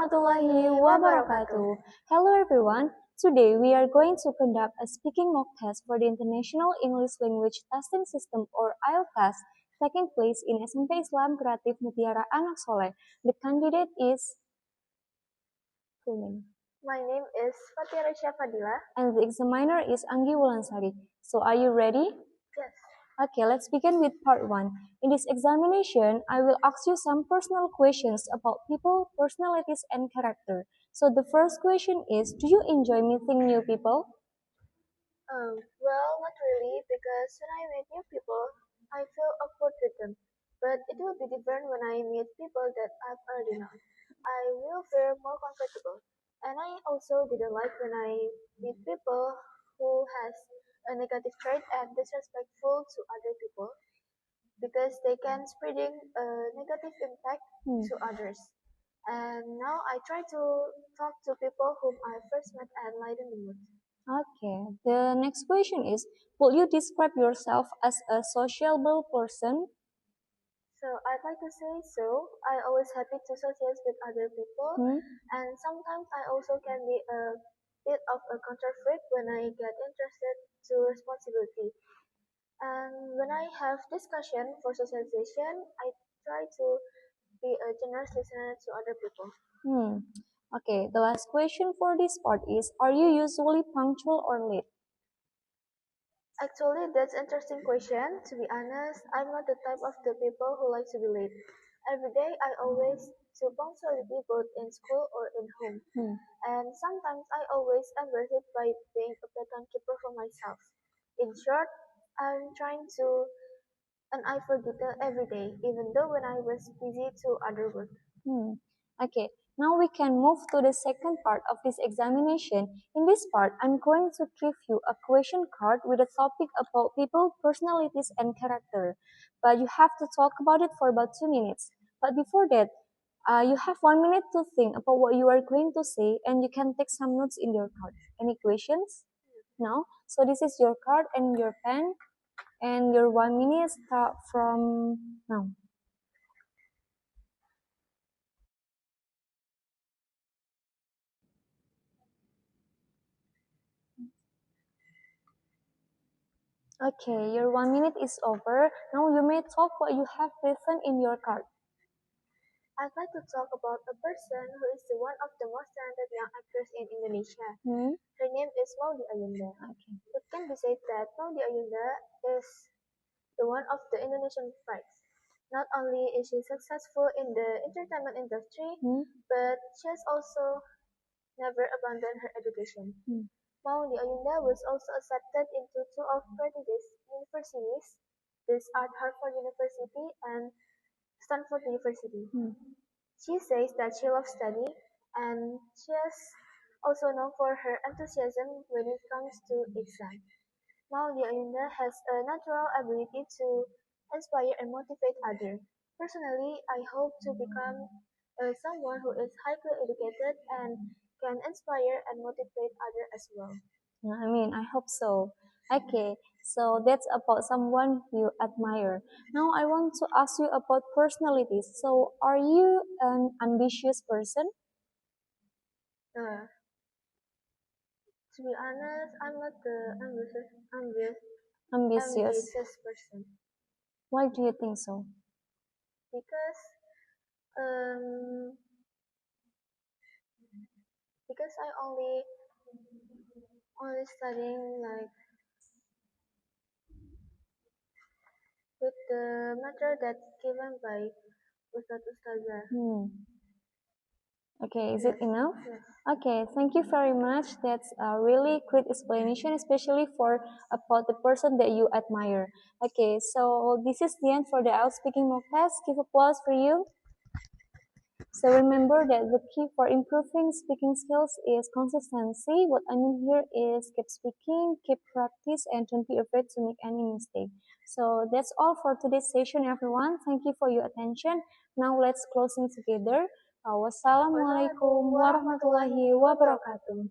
warahmatullahi wabarakatuh. Hello everyone. Today we are going to conduct a speaking mock test for the International English Language Testing System or IELTS taking place in SMP Islam Kreatif Mutiara Anak Soleh. The candidate is full name. My name is Fatia Resya Fadila. And the examiner is Anggi Wulansari. So are you ready? Yes. Okay, let's begin with part 1. In this examination, I will ask you some personal questions about people, personalities, and character. So the first question is, do you enjoy meeting new people? Well, not really, because when I meet new people, I feel awkward with them. But it will be different when I meet people that I've already known. I will feel more comfortable. And I also didn't like when I meet people who has a negative trait and disrespectful to other people because they can spreading a negative impact to others. And now I try to talk to people whom I first met and lighten the mood. Okay, the next question is, will you describe yourself as a sociable person? So I'd like to say so. I always happy to socialize with other people, and sometimes I also can be a bit of a control freak when I get interested to responsibility. And when I have discussion for socialization, I try to be a generous listener to other people. Okay, the last question for this part is, are you usually punctual or late? Actually, that's an interesting question. To be honest, I'm not the type of the people who like to be late. Every day, I always do punctuality both in school or in home. And sometimes I always embrace it by being a better keeper for myself. In short, I'm trying to an eye for detail every day, even though when I was busy to other work. Okay, now we can move to the second part of this examination. In this part, I'm going to give you a question card with a topic about people, personalities, and character. But you have to talk about it for about 2 minutes. But before that, you have 1 minute to think about what you are going to say, and you can take some notes in your card. Any questions? No? So this is your card and your pen, and your 1 minute start from now. Okay, your 1 minute is over. Now you may talk what you have written in your card. I'd like to talk about a person who is the one of the most talented young actors in Indonesia. Her name is Maudy Ayunda. Okay. It can be said that Maudy Ayunda is the one of the Indonesian prides. Not only is she successful in the entertainment industry, but she has also never abandoned her education. Maudy Ayunda was also accepted into two of Prestigious universities, this are Harvard University and Stanford University. She says that she loves study, and she is also known for her enthusiasm when it comes to exam. Maudy Ayunda has a natural ability to inspire and motivate others. Personally, I hope to become someone who is highly educated and can inspire and motivate others as well. I hope so. Okay, so that's about someone you admire. Now I want to ask you about personalities. So, are you an ambitious person? Uh, to be honest, I'm not the Ambitious. ambitious person Why do you think so? because um, because I only studying like with the matter that's given by Ustadz Ustazah. Okay, is it enough? Yes. Okay, thank you very much. That's a really great explanation, especially for about the person that you admire. Okay, so this is the end for the out speaking mock test. Give applause for you. So remember that the key for improving speaking skills is consistency. What I mean here is keep speaking, keep practice, and don't be afraid to make any mistake. So that's all for today's session, everyone. Thank you for your attention. Now let's closing together. Wassalamualaikum warahmatullahi wabarakatuh.